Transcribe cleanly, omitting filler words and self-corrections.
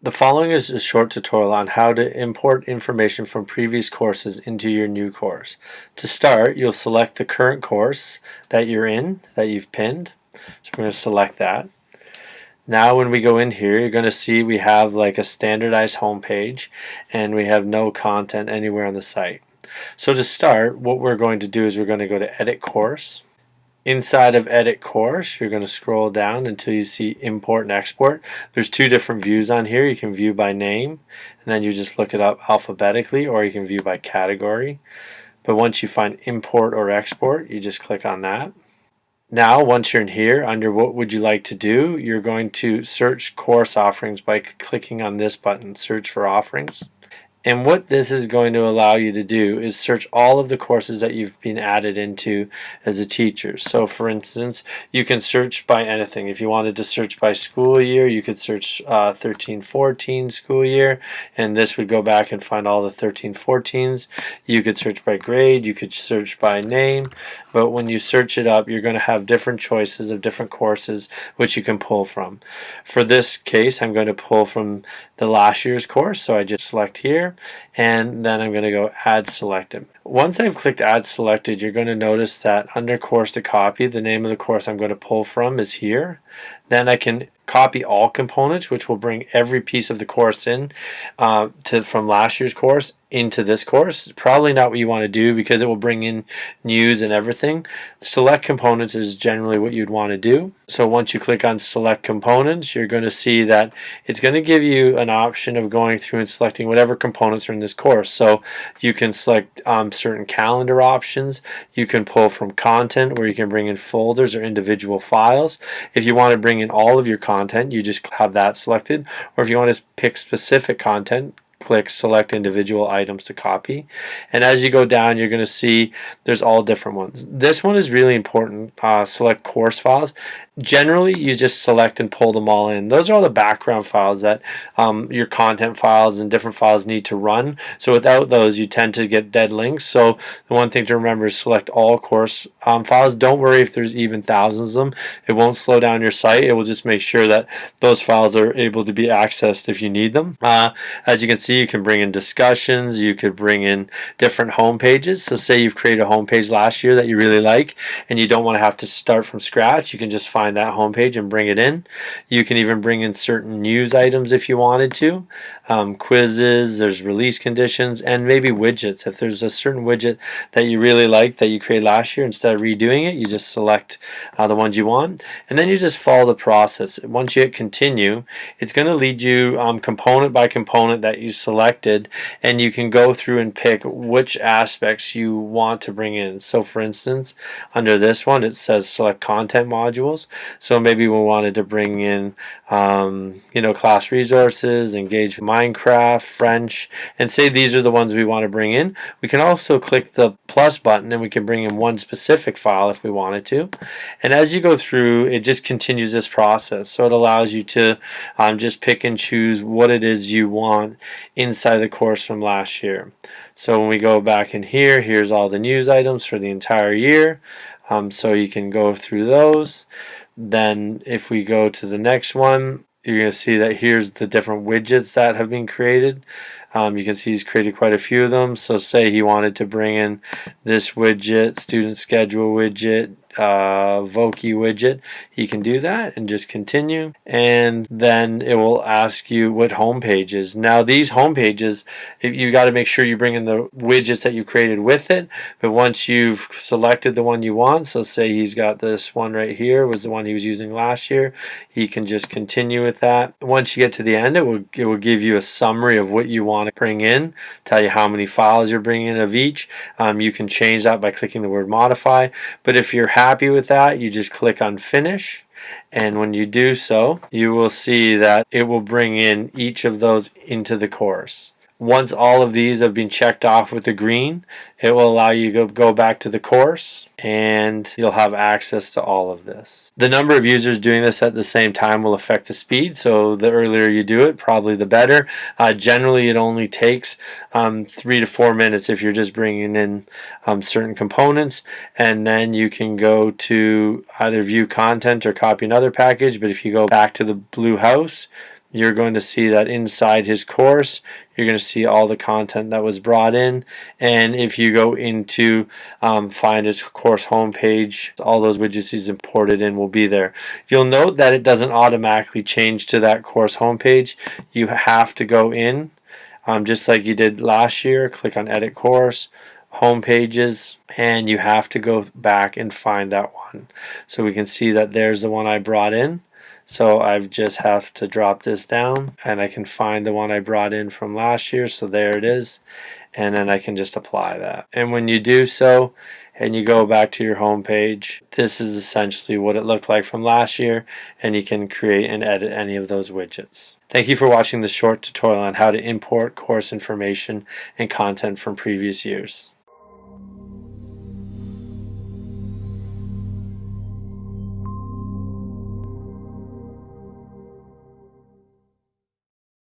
The following is a short tutorial on how to import information from previous courses into your new course. To start, you'll select the current course that you're in, that you've pinned. So we're going to select that. Now when we go in here, you're going to see we have like a standardized home page and we have no content anywhere on the site. So to start, what we're going to do is we're going to go to Edit Course. Inside of Edit Course, you're going to scroll down until you see Import and Export. There's two different views on here. You can view by name, and then you just look it up alphabetically, or you can view by category. But once you find Import or Export, you just click on that. Now, once you're in here, under what would you like to do, you're going to search course offerings by clicking on this button, Search for Offerings. And what this is going to allow you to do is search all of the courses that you've been added into as a teacher. So for instance, you can search by anything. If you wanted to search by school year, you could search 13-14 school year, and this would go back and find all the 13-14s. You could search by grade, you could search by name, but when you search it up, you're going to have different choices of different courses which you can pull from. For this case, I'm going to pull from the last year's course, so I just select here, and then I'm going to go Add Selected. Once I've clicked Add Selected, you're going to notice that under Course to Copy, the name of the course I'm going to pull from is here. Then I can copy all components, which will bring every piece of the course in from last year's course into this course. Probably not what you want to do because it will bring in news and everything. Select components is generally what you'd want to do. So once you click on select components, you're going to see that it's going to give you an option of going through and selecting whatever components are in this course. So you can select certain calendar options. You can pull from content where you can bring in folders or individual files. If you want to bring in all of your content, you just have that selected. Or if you want to pick specific content, click select individual items to copy, and as you go down you're going to see there's all different ones. This one is really important. Select course files. Generally you just select and pull them all in. Those are all the background files that your content files and different files need to run, so without those you tend to get dead links. So the one thing to remember is select all course files. Don't worry if there's even thousands of them. It won't slow down your site. It will just make sure that those files are able to be accessed if you need them. As you can see, you can bring in discussions, you could bring in different home pages. So say you've created a home page last year that you really like and you don't want to have to start from scratch, you can just find that home page and bring it in. You can even bring in certain news items if you wanted to, quizzes, there's release conditions, and maybe widgets. If there's a certain widget that you really like that you created last year, instead of redoing it, you just select the ones you want, and then you just follow the process. Once you hit continue, it's going to lead you component by component that you selected, and you can go through and pick which aspects you want to bring in. So for instance, under this one it says select content modules. So maybe we wanted to bring in class resources, engage Minecraft, French, and say these are the ones we want to bring in. We can also click the plus button and we can bring in one specific file if we wanted to. And as you go through, it just continues this process. So it allows you to just pick and choose what it is you want inside the course from last year. So when we go back in here, here's all the news items for the entire year. So you can go through those. Then if we go to the next one, you're going to see that here's the different widgets that have been created. You can see he's created quite a few of them. So say he wanted to bring in this widget, student schedule widget, Voki widget, he can do that and just continue, and then it will ask you what home pages. Now these home pages, you got to make sure you bring in the widgets that you created with it, but once you've selected the one you want, so say he's got this one right here was the one he was using last year, he can just continue with that. Once you get to the end, it will give you a summary of what you want to bring in, tell you how many files you're bringing in of each. You can change that by clicking the word modify, but if you're happy with that, you just click on finish, and when you do so, you will see that it will bring in each of those into the course. Once all of these have been checked off with the green, it will allow you to go back to the course and you'll have access to all of this. The number of users doing this at the same time will affect the speed, so the earlier you do it, probably the better. Generally it only takes 3 to 4 minutes if you're just bringing in certain components, and then you can go to either view content or copy another package. But if you go back to the blue house, you're going to see that inside his course, you're going to see all the content that was brought in. And if you go into find his course homepage, all those widgets he's imported in will be there. You'll note that it doesn't automatically change to that course homepage. You have to go in, just like you did last year. Click on Edit Course, Home Pages, and you have to go back and find that one. So we can see that there's the one I brought in. So I just have to drop this down and I can find the one I brought in from last year. So there it is. And then I can just apply that. And when you do so and you go back to your home page, this is essentially what it looked like from last year, and you can create and edit any of those widgets. Thank you for watching this short tutorial on how to import course information and content from previous years.